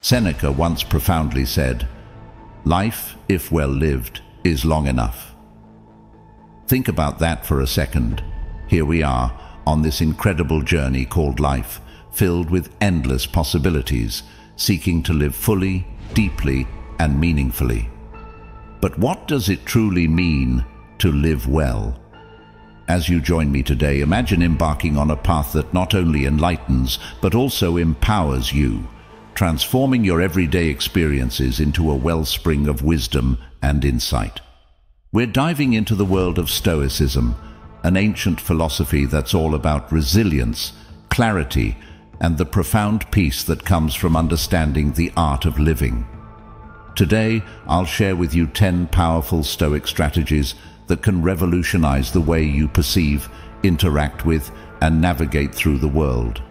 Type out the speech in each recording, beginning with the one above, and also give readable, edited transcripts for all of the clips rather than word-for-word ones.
Seneca once profoundly said, "Life, if well lived, is long enough." Think about that for a second. Here we are, on this incredible journey called life, filled with endless possibilities, seeking to live fully, deeply, and meaningfully. But what does it truly mean to live well? As you join me today, imagine embarking on a path that not only enlightens, but also empowers you, transforming your everyday experiences into a wellspring of wisdom and insight. We're diving into the world of Stoicism, an ancient philosophy that's all about resilience, clarity, and the profound peace that comes from understanding the art of living. Today, I'll share with you 10 powerful Stoic strategies that can revolutionize the way you perceive, interact with, and navigate through the world.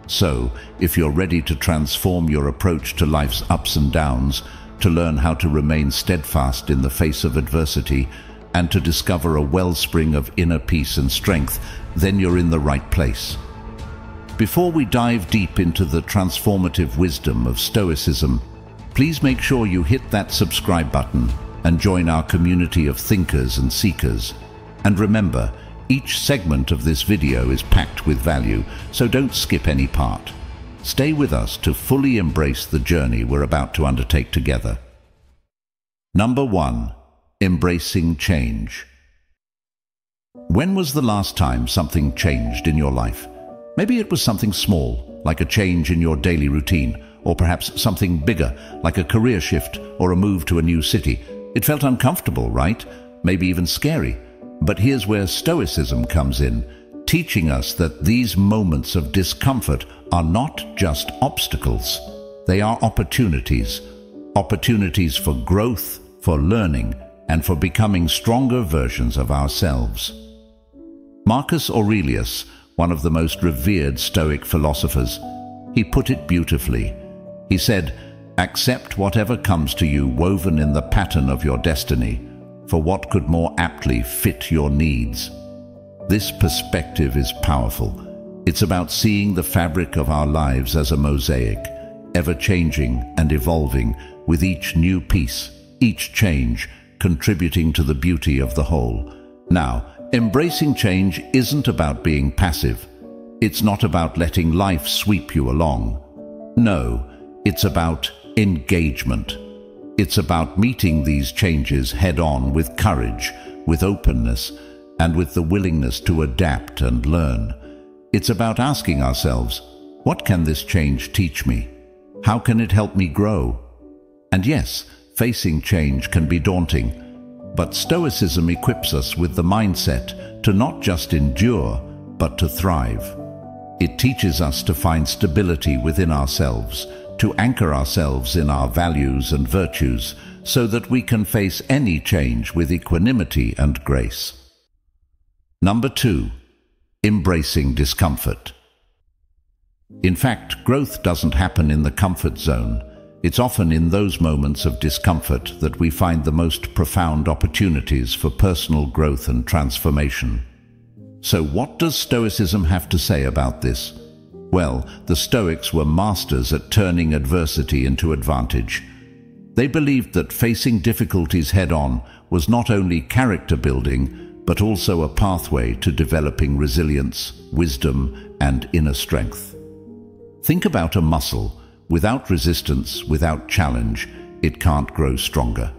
So, if you're ready to transform your approach to life's ups and downs, to learn how to remain steadfast in the face of adversity, and to discover a wellspring of inner peace and strength, then you're in the right place. Before we dive deep into the transformative wisdom of Stoicism, please make sure you hit that subscribe button and join our community of thinkers and seekers. And remember, each segment of this video is packed with value, so don't skip any part. Stay with us to fully embrace the journey we're about to undertake together. Number 1. Embracing change. When was the last time something changed in your life? Maybe it was something small, like a change in your daily routine, or perhaps something bigger, like a career shift or a move to a new city. It felt uncomfortable, right? Maybe even scary. But here's where Stoicism comes in, teaching us that these moments of discomfort are not just obstacles. They are opportunities. Opportunities for growth, for learning, and for becoming stronger versions of ourselves. Marcus Aurelius, one of the most revered Stoic philosophers, he put it beautifully. He said, "Accept whatever comes to you woven in the pattern of your destiny, for what could more aptly fit your needs?" This perspective is powerful. It's about seeing the fabric of our lives as a mosaic, ever-changing and evolving, with each new piece, each change, contributing to the beauty of the whole. Now, embracing change isn't about being passive. It's not about letting life sweep you along. No, it's about engagement. It's about meeting these changes head-on with courage, with openness, and with the willingness to adapt and learn. It's about asking ourselves, what can this change teach me? How can it help me grow? And yes, facing change can be daunting, but Stoicism equips us with the mindset to not just endure, but to thrive. It teaches us to find stability within ourselves, to anchor ourselves in our values and virtues, so that we can face any change with equanimity and grace. Number 2. Embracing discomfort. In fact, growth doesn't happen in the comfort zone. It's often in those moments of discomfort that we find the most profound opportunities for personal growth and transformation. So what does Stoicism have to say about this? Well, the Stoics were masters at turning adversity into advantage. They believed that facing difficulties head-on was not only character building, but also a pathway to developing resilience, wisdom, and inner strength. Think about a muscle. Without resistance, without challenge, it can't grow stronger.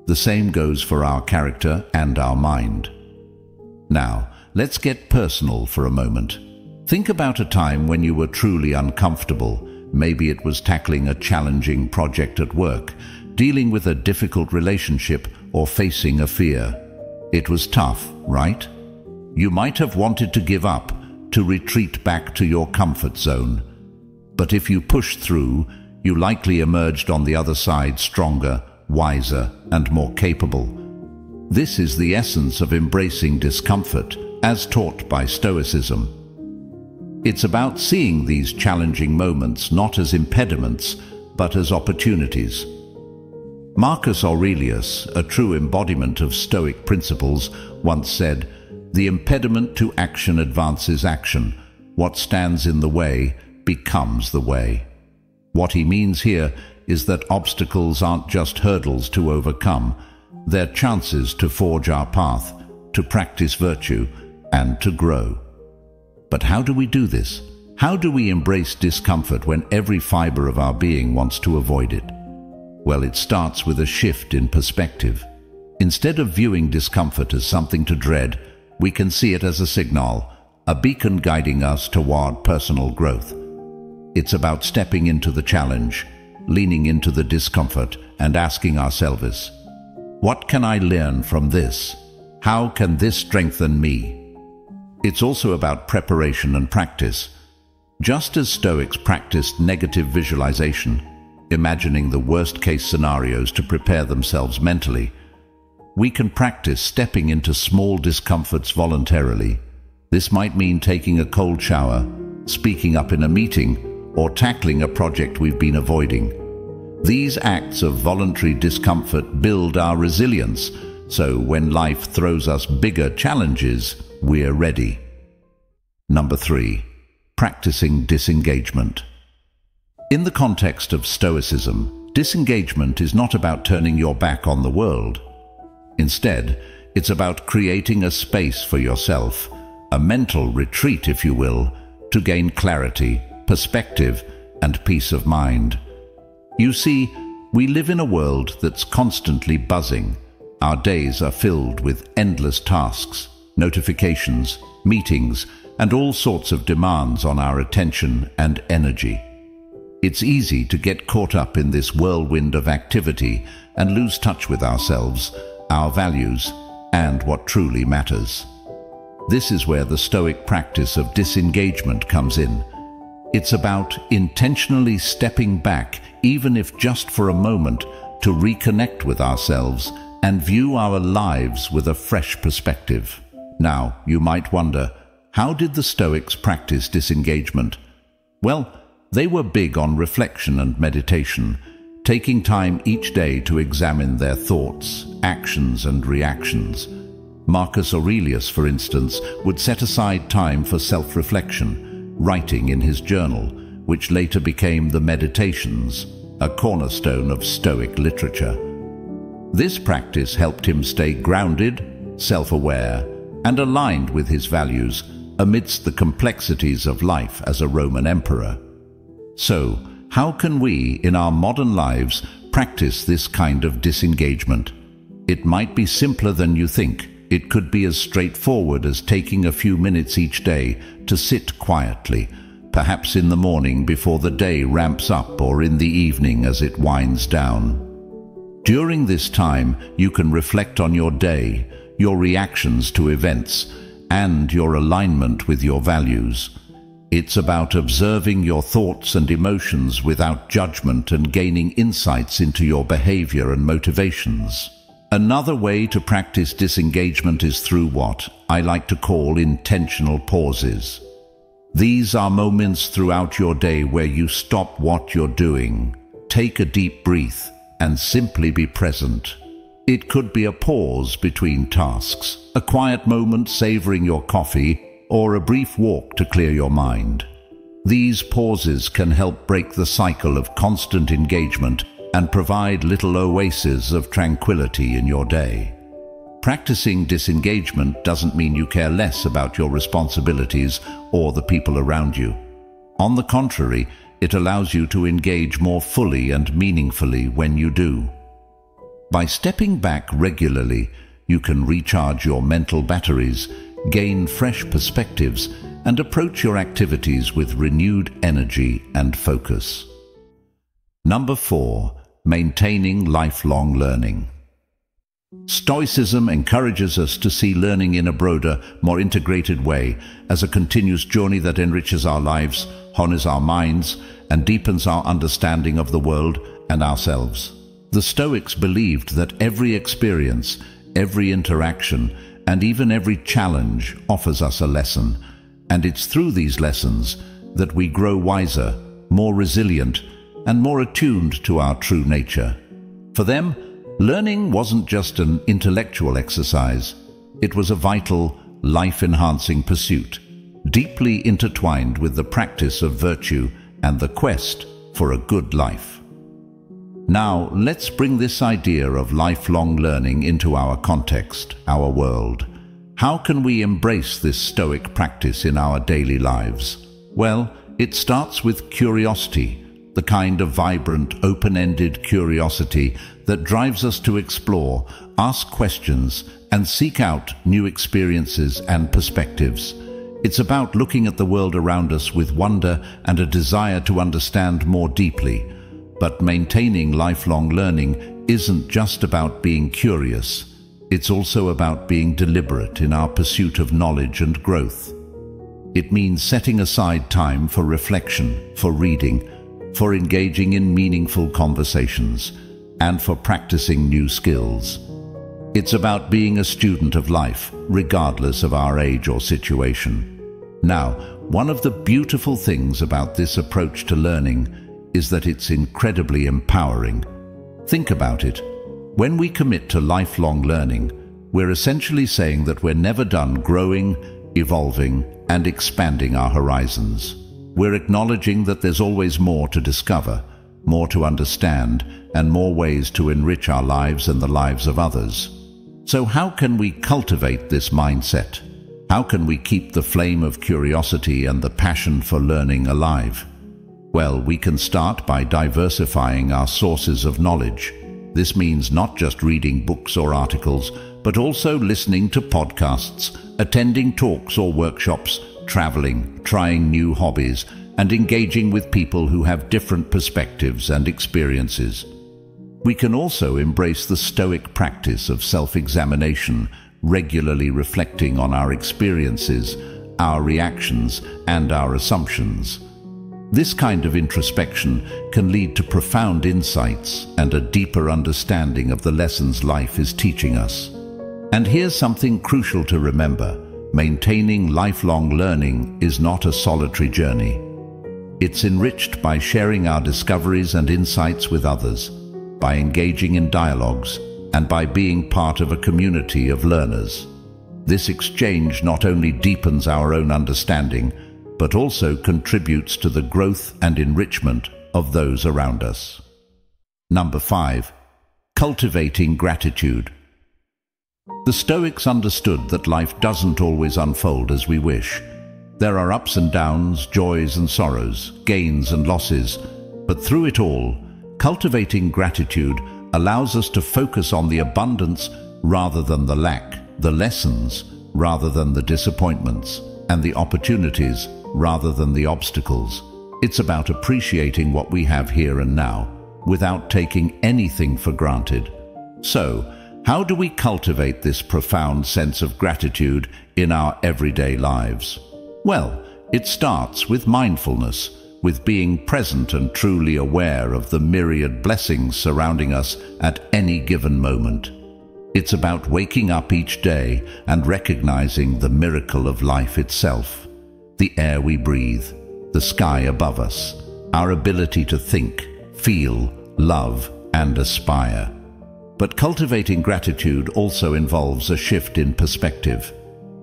The same goes for our character and our mind. Now, let's get personal for a moment. Think about a time when you were truly uncomfortable. Maybe it was tackling a challenging project at work, dealing with a difficult relationship, or facing a fear. It was tough, right? You might have wanted to give up, to retreat back to your comfort zone. But if you pushed through, you likely emerged on the other side stronger, wiser, and more capable. This is the essence of embracing discomfort, as taught by Stoicism. It's about seeing these challenging moments not as impediments, but as opportunities. Marcus Aurelius, a true embodiment of Stoic principles, once said, "The impediment to action advances action. What stands in the way becomes the way." What he means here is that obstacles aren't just hurdles to overcome, they're chances to forge our path, to practice virtue, and to grow. But how do we do this? How do we embrace discomfort when every fiber of our being wants to avoid it? Well, it starts with a shift in perspective. Instead of viewing discomfort as something to dread, we can see it as a signal, a beacon guiding us toward personal growth. It's about stepping into the challenge, leaning into the discomfort, and asking ourselves, what can I learn from this? How can this strengthen me? It's also about preparation and practice. Just as Stoics practiced negative visualization, imagining the worst-case scenarios to prepare themselves mentally, we can practice stepping into small discomforts voluntarily. This might mean taking a cold shower, speaking up in a meeting, or tackling a project we've been avoiding. These acts of voluntary discomfort build our resilience, so when life throws us bigger challenges, we're ready. Number 3. Practicing disengagement. In the context of Stoicism, disengagement is not about turning your back on the world. Instead, it's about creating a space for yourself, a mental retreat, if you will, to gain clarity, perspective, and peace of mind. You see, we live in a world that's constantly buzzing. Our days are filled with endless tasks, notifications, meetings, and all sorts of demands on our attention and energy. It's easy to get caught up in this whirlwind of activity and lose touch with ourselves, our values, and what truly matters. This is where the Stoic practice of disengagement comes in. It's about intentionally stepping back, even if just for a moment, to reconnect with ourselves and view our lives with a fresh perspective. Now, you might wonder, how did the Stoics practice disengagement? Well, they were big on reflection and meditation, taking time each day to examine their thoughts, actions, and reactions. Marcus Aurelius, for instance, would set aside time for self-reflection, writing in his journal, which later became the Meditations, a cornerstone of Stoic literature. This practice helped him stay grounded, self-aware, and aligned with his values amidst the complexities of life as a Roman emperor. So, how can we, in our modern lives, practice this kind of disengagement? It might be simpler than you think. It could be as straightforward as taking a few minutes each day to sit quietly, perhaps in the morning before the day ramps up or in the evening as it winds down. During this time, you can reflect on your day, your reactions to events, and your alignment with your values. It's about observing your thoughts and emotions without judgment and gaining insights into your behavior and motivations. Another way to practice disengagement is through what I like to call intentional pauses. These are moments throughout your day where you stop what you're doing, take a deep breath, and simply be present. It could be a pause between tasks, a quiet moment savoring your coffee, or a brief walk to clear your mind. These pauses can help break the cycle of constant engagement and provide little oases of tranquility in your day. Practicing disengagement doesn't mean you care less about your responsibilities or the people around you. On the contrary, it allows you to engage more fully and meaningfully when you do. By stepping back regularly, you can recharge your mental batteries, gain fresh perspectives, and approach your activities with renewed energy and focus. Number 4. Maintaining lifelong learning. Stoicism encourages us to see learning in a broader, more integrated way as a continuous journey that enriches our lives, honors our minds, and deepens our understanding of the world and ourselves. The Stoics believed that every experience, every interaction, and even every challenge offers us a lesson, and it's through these lessons that we grow wiser, more resilient, and more attuned to our true nature. For them, learning wasn't just an intellectual exercise, it was a vital, life-enhancing pursuit, deeply intertwined with the practice of virtue and the quest for a good life. Now, let's bring this idea of lifelong learning into our context, our world. How can we embrace this Stoic practice in our daily lives? Well, it starts with curiosity, the kind of vibrant, open-ended curiosity that drives us to explore, ask questions, and seek out new experiences and perspectives. It's about looking at the world around us with wonder and a desire to understand more deeply. But maintaining lifelong learning isn't just about being curious. It's also about being deliberate in our pursuit of knowledge and growth. It means setting aside time for reflection, for reading, for engaging in meaningful conversations, and for practicing new skills. It's about being a student of life, regardless of our age or situation. Now, one of the beautiful things about this approach to learning is that it's incredibly empowering. Think about it. When we commit to lifelong learning, we're essentially saying that we're never done growing, evolving, and expanding our horizons. We're acknowledging that there's always more to discover, more to understand, and more ways to enrich our lives and the lives of others. So how can we cultivate this mindset? How can we keep the flame of curiosity and the passion for learning alive? Well, we can start by diversifying our sources of knowledge. This means not just reading books or articles, but also listening to podcasts, attending talks or workshops, traveling, trying new hobbies, and engaging with people who have different perspectives and experiences. We can also embrace the Stoic practice of self-examination, regularly reflecting on our experiences, our reactions, and our assumptions. This kind of introspection can lead to profound insights and a deeper understanding of the lessons life is teaching us. And here's something crucial to remember. Maintaining lifelong learning is not a solitary journey. It's enriched by sharing our discoveries and insights with others, by engaging in dialogues, and by being part of a community of learners. This exchange not only deepens our own understanding, but also contributes to the growth and enrichment of those around us. Number 5. Cultivating gratitude. The Stoics understood that life doesn't always unfold as we wish. There are ups and downs, joys and sorrows, gains and losses, but through it all, cultivating gratitude allows us to focus on the abundance rather than the lack, the lessons rather than the disappointments, and the opportunities rather than the obstacles. It's about appreciating what we have here and now, without taking anything for granted. So, how do we cultivate this profound sense of gratitude in our everyday lives? Well, it starts with mindfulness, with being present and truly aware of the myriad blessings surrounding us at any given moment. It's about waking up each day and recognizing the miracle of life itself. The air we breathe, the sky above us, our ability to think, feel, love, and aspire. But cultivating gratitude also involves a shift in perspective.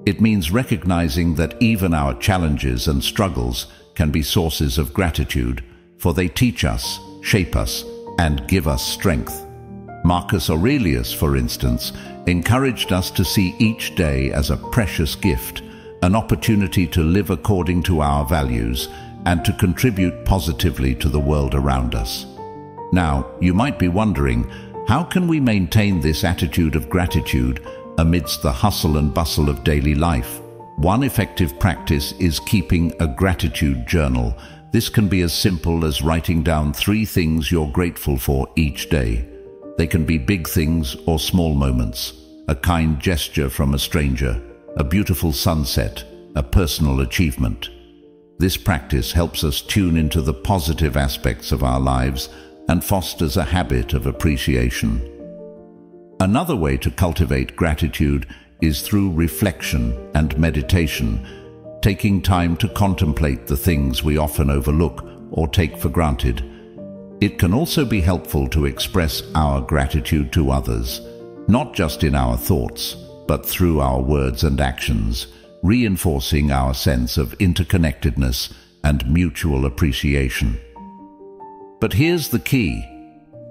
It means recognizing that even our challenges and struggles can be sources of gratitude, for they teach us, shape us, and give us strength. Marcus Aurelius, for instance, encouraged us to see each day as a precious gift, an opportunity to live according to our values and to contribute positively to the world around us. Now, you might be wondering, how can we maintain this attitude of gratitude amidst the hustle and bustle of daily life? One effective practice is keeping a gratitude journal. This can be as simple as writing down 3 things you're grateful for each day. They can be big things or small moments, a kind gesture from a stranger, a beautiful sunset, a personal achievement. This practice helps us tune into the positive aspects of our lives and fosters a habit of appreciation. Another way to cultivate gratitude is through reflection and meditation, taking time to contemplate the things we often overlook or take for granted. It can also be helpful to express our gratitude to others, not just in our thoughts, but through our words and actions, reinforcing our sense of interconnectedness and mutual appreciation. But here's the key.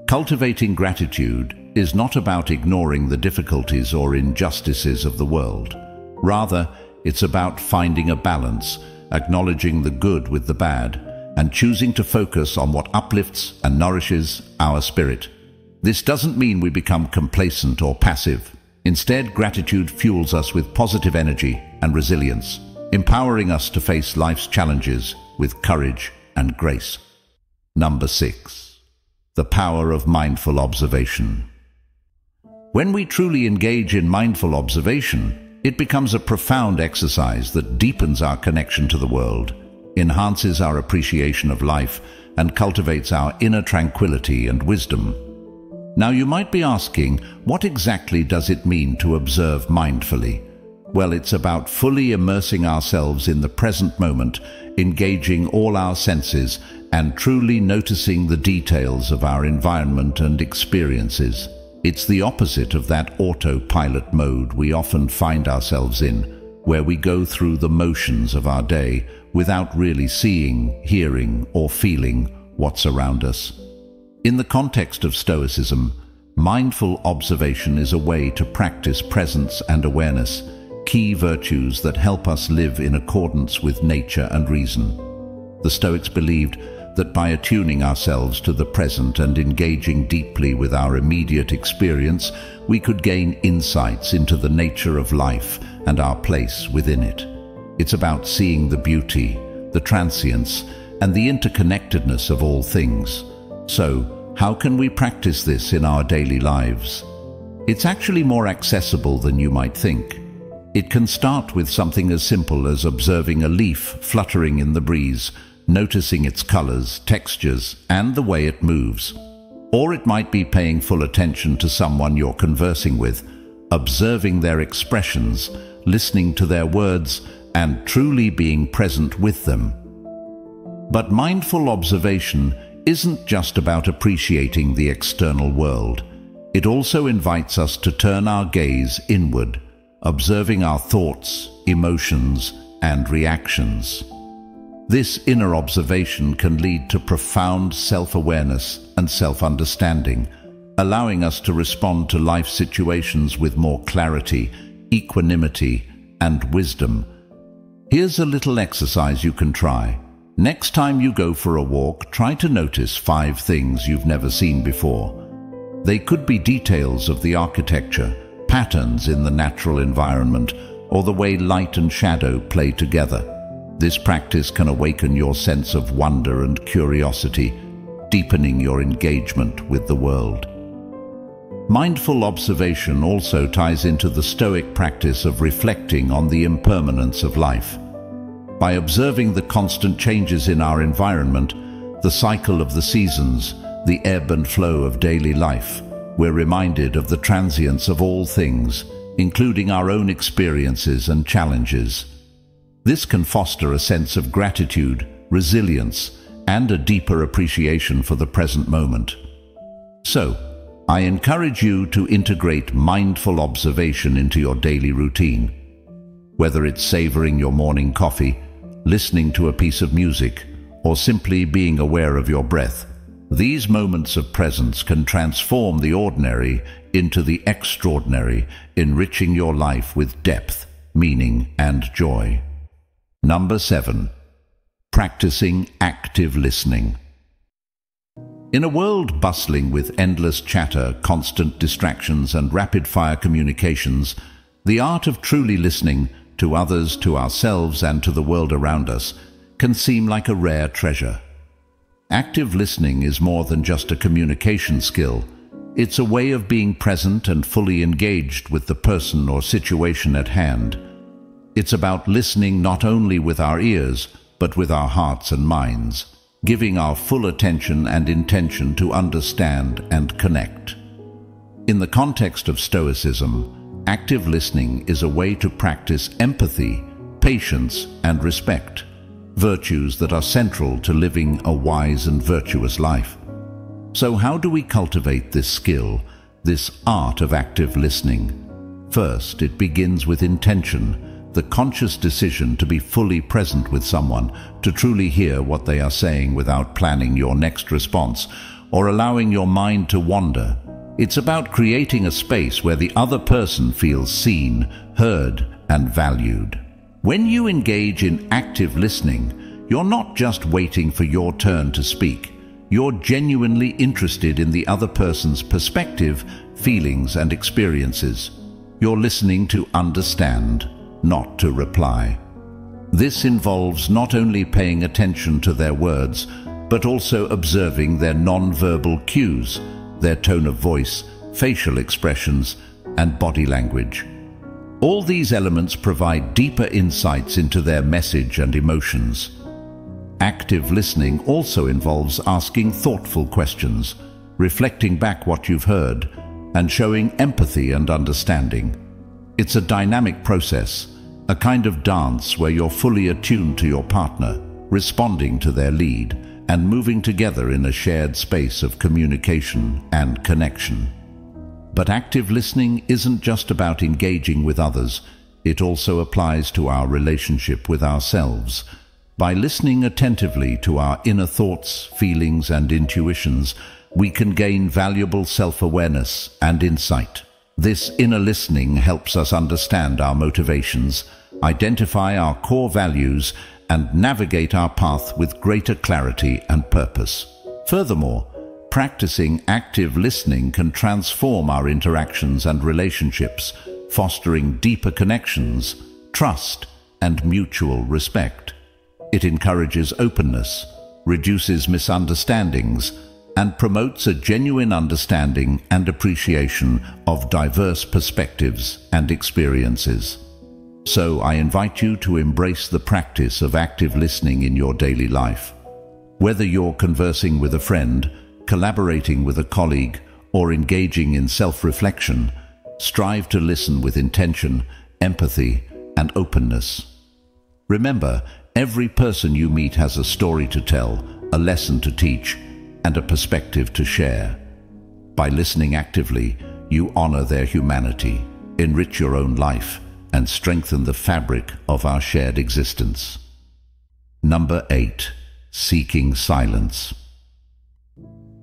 Cultivating gratitude is not about ignoring the difficulties or injustices of the world. Rather, it's about finding a balance, acknowledging the good with the bad, and choosing to focus on what uplifts and nourishes our spirit. This doesn't mean we become complacent or passive. Instead, gratitude fuels us with positive energy and resilience, empowering us to face life's challenges with courage and grace. Number 6. The power of mindful observation. When we truly engage in mindful observation, it becomes a profound exercise that deepens our connection to the world, enhances our appreciation of life, and cultivates our inner tranquility and wisdom. Now you might be asking, what exactly does it mean to observe mindfully? Well, it's about fully immersing ourselves in the present moment, engaging all our senses, and truly noticing the details of our environment and experiences. It's the opposite of that autopilot mode we often find ourselves in, where we go through the motions of our day without really seeing, hearing, or feeling what's around us. In the context of Stoicism, mindful observation is a way to practice presence and awareness, key virtues that help us live in accordance with nature and reason. The Stoics believed that by attuning ourselves to the present and engaging deeply with our immediate experience, we could gain insights into the nature of life and our place within it. It's about seeing the beauty, the transience, and the interconnectedness of all things. So, how can we practice this in our daily lives? It's actually more accessible than you might think. It can start with something as simple as observing a leaf fluttering in the breeze, noticing its colors, textures, and the way it moves. Or it might be paying full attention to someone you're conversing with, observing their expressions, listening to their words, and truly being present with them. But mindful observation isn't just about appreciating the external world. It also invites us to turn our gaze inward, observing our thoughts, emotions, and reactions. This inner observation can lead to profound self-awareness and self-understanding, allowing us to respond to life situations with more clarity, equanimity, and wisdom. Here's a little exercise you can try. Next time you go for a walk, try to notice 5 things you've never seen before. They could be details of the architecture, patterns in the natural environment, or the way light and shadow play together. This practice can awaken your sense of wonder and curiosity, deepening your engagement with the world. Mindful observation also ties into the Stoic practice of reflecting on the impermanence of life. By observing the constant changes in our environment, the cycle of the seasons, the ebb and flow of daily life, we're reminded of the transience of all things, including our own experiences and challenges. This can foster a sense of gratitude, resilience, and a deeper appreciation for the present moment. So, I encourage you to integrate mindful observation into your daily routine. Whether it's savoring your morning coffee, listening to a piece of music, or simply being aware of your breath, these moments of presence can transform the ordinary into the extraordinary, enriching your life with depth, meaning, and joy. Number 7. Practicing active listening. In a world bustling with endless chatter, constant distractions, and rapid-fire communications, the art of truly listening to others, to ourselves, and to the world around us can seem like a rare treasure. Active listening is more than just a communication skill. It's a way of being present and fully engaged with the person or situation at hand. It's about listening not only with our ears, but with our hearts and minds, giving our full attention and intention to understand and connect. In the context of Stoicism, active listening is a way to practice empathy, patience, and respect, virtues that are central to living a wise and virtuous life. So how do we cultivate this skill, this art of active listening? First, it begins with intention, the conscious decision to be fully present with someone, to truly hear what they are saying without planning your next response or allowing your mind to wander. It's about creating a space where the other person feels seen, heard, and valued. When you engage in active listening, you're not just waiting for your turn to speak. You're genuinely interested in the other person's perspective, feelings, and experiences. You're listening to understand, not to reply. This involves not only paying attention to their words, but also observing their non-verbal cues, their tone of voice, facial expressions, and body language. All these elements provide deeper insights into their message and emotions. Active listening also involves asking thoughtful questions, reflecting back what you've heard, and showing empathy and understanding. It's a dynamic process, a kind of dance where you're fully attuned to your partner, responding to their lead, and moving together in a shared space of communication and connection. But active listening isn't just about engaging with others, it also applies to our relationship with ourselves. By listening attentively to our inner thoughts, feelings, and intuitions, we can gain valuable self-awareness and insight. This inner listening helps us understand our motivations, identify our core values, and navigate our path with greater clarity and purpose. Furthermore, practicing active listening can transform our interactions and relationships, fostering deeper connections, trust, and mutual respect. It encourages openness, reduces misunderstandings, and promotes a genuine understanding and appreciation of diverse perspectives and experiences. So I invite you to embrace the practice of active listening in your daily life. Whether you're conversing with a friend, collaborating with a colleague, or engaging in self-reflection, strive to listen with intention, empathy, and openness. Remember, every person you meet has a story to tell, a lesson to teach, and a perspective to share. By listening actively, you honor their humanity, enrich your own life, and strengthen the fabric of our shared existence. Number 8. Seeking silence.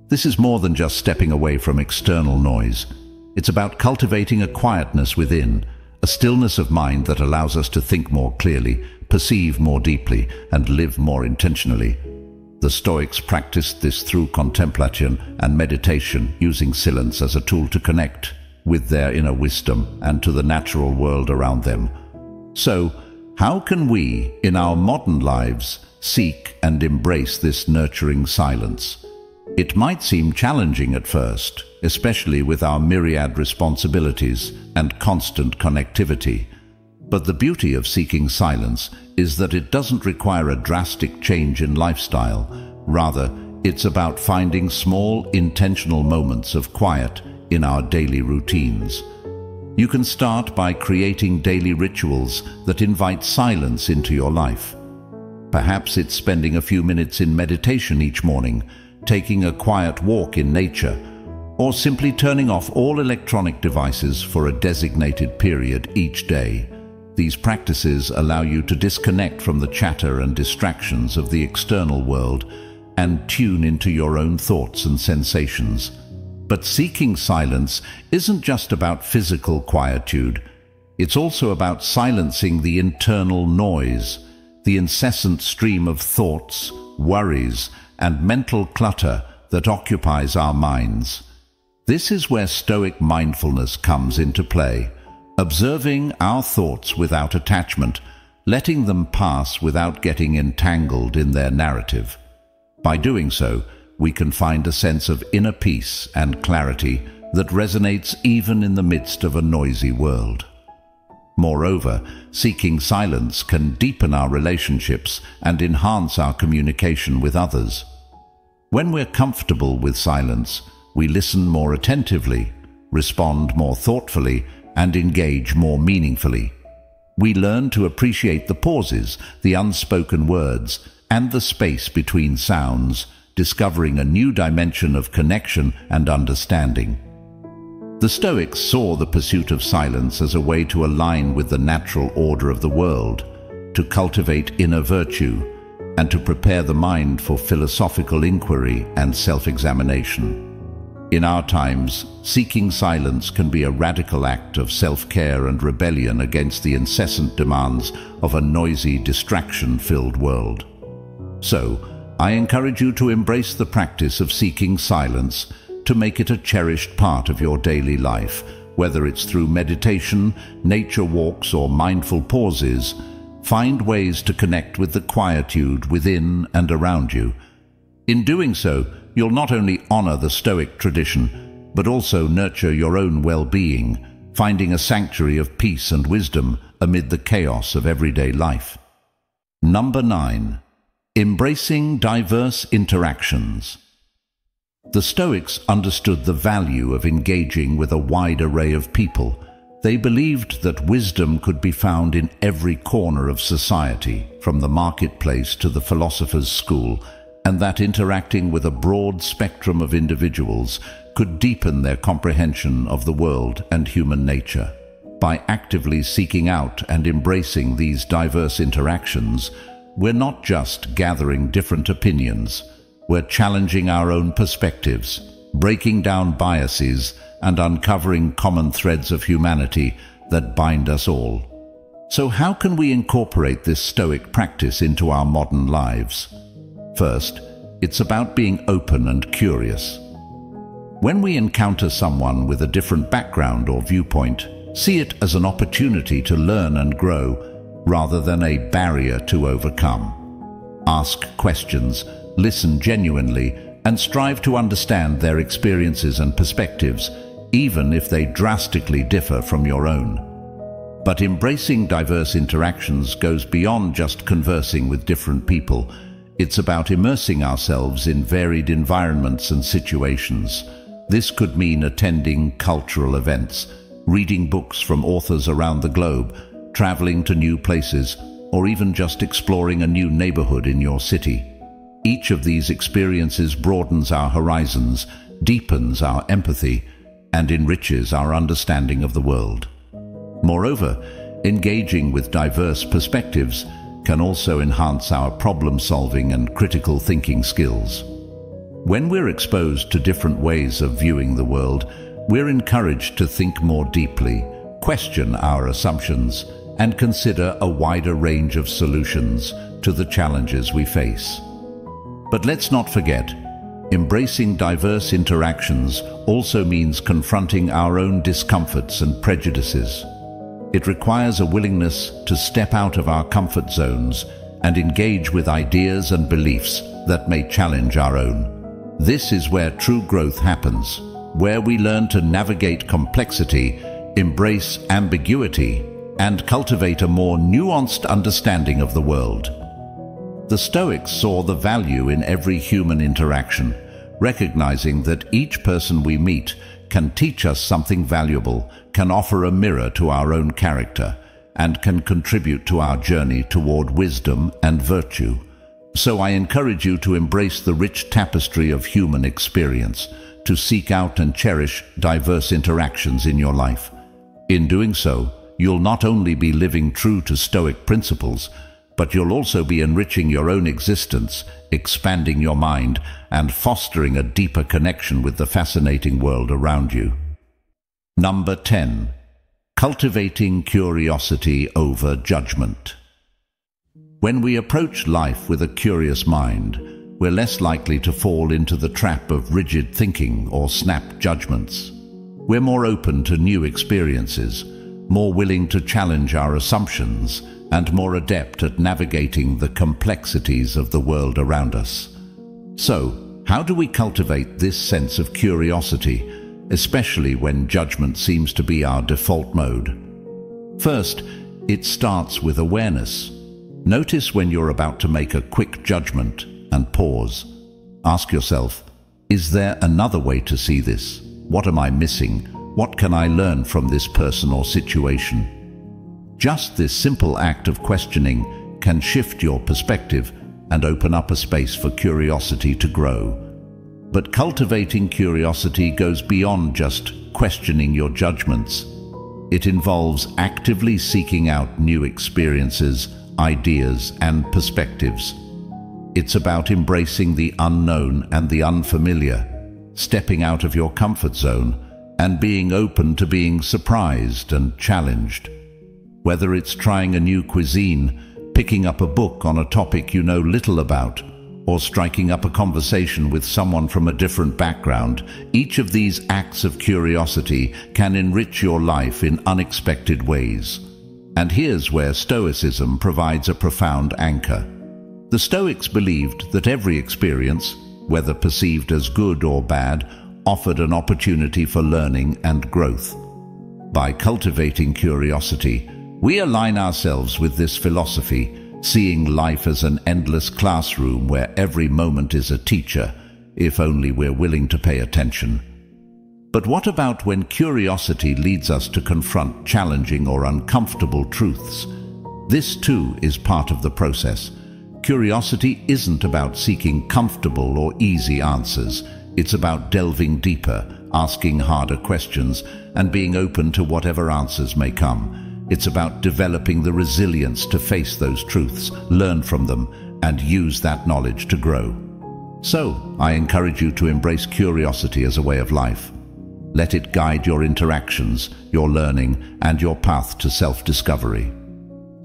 This is more than just stepping away from external noise. It's about cultivating a quietness within, a stillness of mind that allows us to think more clearly, perceive more deeply, and live more intentionally. The Stoics practiced this through contemplation and meditation, using silence as a tool to connect with their inner wisdom and to the natural world around them. So, how can we, in our modern lives, seek and embrace this nurturing silence? It might seem challenging at first, especially with our myriad responsibilities and constant connectivity. But the beauty of seeking silence is that it doesn't require a drastic change in lifestyle. Rather, it's about finding small, intentional moments of quiet in our daily routines. You can start by creating daily rituals that invite silence into your life. Perhaps it's spending a few minutes in meditation each morning, taking a quiet walk in nature, or simply turning off all electronic devices for a designated period each day. These practices allow you to disconnect from the chatter and distractions of the external world and tune into your own thoughts and sensations. But seeking silence isn't just about physical quietude. It's also about silencing the internal noise, the incessant stream of thoughts, worries, and mental clutter that occupies our minds. This is where Stoic mindfulness comes into play, observing our thoughts without attachment, letting them pass without getting entangled in their narrative. By doing so, we can find a sense of inner peace and clarity that resonates even in the midst of a noisy world. Moreover, seeking silence can deepen our relationships and enhance our communication with others. When we're comfortable with silence, we listen more attentively, respond more thoughtfully, and engage more meaningfully. We learn to appreciate the pauses, the unspoken words, and the space between sounds, discovering a new dimension of connection and understanding. The Stoics saw the pursuit of silence as a way to align with the natural order of the world, to cultivate inner virtue, and to prepare the mind for philosophical inquiry and self-examination. In our times, seeking silence can be a radical act of self-care and rebellion against the incessant demands of a noisy, distraction-filled world. So, I encourage you to embrace the practice of seeking silence, to make it a cherished part of your daily life, whether it's through meditation, nature walks, or mindful pauses. Find ways to connect with the quietude within and around you. In doing so, you'll not only honor the Stoic tradition, but also nurture your own well-being, finding a sanctuary of peace and wisdom amid the chaos of everyday life. Number 9. Embracing diverse interactions. The Stoics understood the value of engaging with a wide array of people. They believed that wisdom could be found in every corner of society, from the marketplace to the philosopher's school, and that interacting with a broad spectrum of individuals could deepen their comprehension of the world and human nature. By actively seeking out and embracing these diverse interactions, we're not just gathering different opinions, we're challenging our own perspectives, breaking down biases, and uncovering common threads of humanity that bind us all. So how can we incorporate this Stoic practice into our modern lives? First, it's about being open and curious. When we encounter someone with a different background or viewpoint, see it as an opportunity to learn and grow, rather than a barrier to overcome. Ask questions, listen genuinely, and strive to understand their experiences and perspectives, even if they drastically differ from your own. But embracing diverse interactions goes beyond just conversing with different people. It's about immersing ourselves in varied environments and situations. This could mean attending cultural events, reading books from authors around the globe, traveling to new places, or even just exploring a new neighborhood in your city. Each of these experiences broadens our horizons, deepens our empathy, and enriches our understanding of the world. Moreover, engaging with diverse perspectives can also enhance our problem-solving and critical thinking skills. When we're exposed to different ways of viewing the world, we're encouraged to think more deeply, question our assumptions, and consider a wider range of solutions to the challenges we face. But let's not forget, embracing diverse interactions also means confronting our own discomforts and prejudices. It requires a willingness to step out of our comfort zones and engage with ideas and beliefs that may challenge our own. This is where true growth happens, where we learn to navigate complexity, embrace ambiguity, and cultivate a more nuanced understanding of the world. The Stoics saw the value in every human interaction, recognizing that each person we meet can teach us something valuable, can offer a mirror to our own character, and can contribute to our journey toward wisdom and virtue. So I encourage you to embrace the rich tapestry of human experience, to seek out and cherish diverse interactions in your life. In doing so, you'll not only be living true to Stoic principles, but you'll also be enriching your own existence, expanding your mind, and fostering a deeper connection with the fascinating world around you. Number 10. Cultivating curiosity over judgment. When we approach life with a curious mind, we're less likely to fall into the trap of rigid thinking or snap judgments. We're more open to new experiences, more willing to challenge our assumptions, and more adept at navigating the complexities of the world around us. So, how do we cultivate this sense of curiosity, especially when judgment seems to be our default mode? First, it starts with awareness. Notice when you're about to make a quick judgment and pause. Ask yourself, is there another way to see this? What am I missing? What can I learn from this person or situation? Just this simple act of questioning can shift your perspective and open up a space for curiosity to grow. But cultivating curiosity goes beyond just questioning your judgments. It involves actively seeking out new experiences, ideas, and perspectives. It's about embracing the unknown and the unfamiliar, stepping out of your comfort zone, and being open to being surprised and challenged. Whether it's trying a new cuisine, picking up a book on a topic you know little about, or striking up a conversation with someone from a different background, each of these acts of curiosity can enrich your life in unexpected ways. And here's where Stoicism provides a profound anchor. The Stoics believed that every experience, whether perceived as good or bad, offered an opportunity for learning and growth. By cultivating curiosity, we align ourselves with this philosophy, seeing life as an endless classroom where every moment is a teacher, if only we're willing to pay attention. But what about when curiosity leads us to confront challenging or uncomfortable truths? This too is part of the process. Curiosity isn't about seeking comfortable or easy answers. It's about delving deeper, asking harder questions, and being open to whatever answers may come. It's about developing the resilience to face those truths, learn from them, and use that knowledge to grow. So, I encourage you to embrace curiosity as a way of life. Let it guide your interactions, your learning, and your path to self-discovery.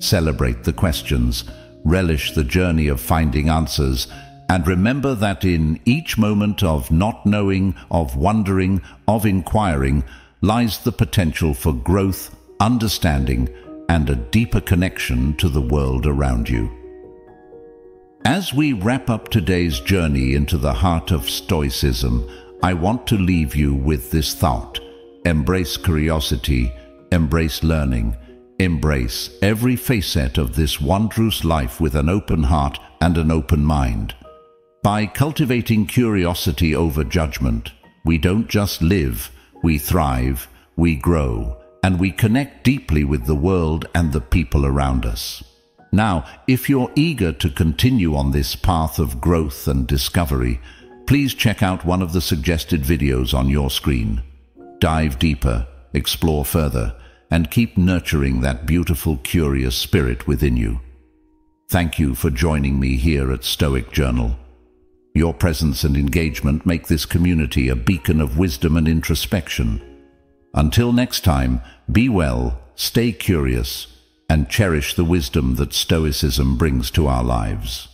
Celebrate the questions, relish the journey of finding answers, and remember that in each moment of not knowing, of wondering, of inquiring, lies the potential for growth, understanding, and a deeper connection to the world around you. As we wrap up today's journey into the heart of Stoicism, I want to leave you with this thought. Embrace curiosity, embrace learning, embrace every facet of this wondrous life with an open heart and an open mind. By cultivating curiosity over judgment, we don't just live, we thrive, we grow, and we connect deeply with the world and the people around us. Now, if you're eager to continue on this path of growth and discovery, please check out one of the suggested videos on your screen. Dive deeper, explore further, and keep nurturing that beautiful, curious spirit within you. Thank you for joining me here at Stoic Journal. Your presence and engagement make this community a beacon of wisdom and introspection. Until next time, be well, stay curious, and cherish the wisdom that Stoicism brings to our lives.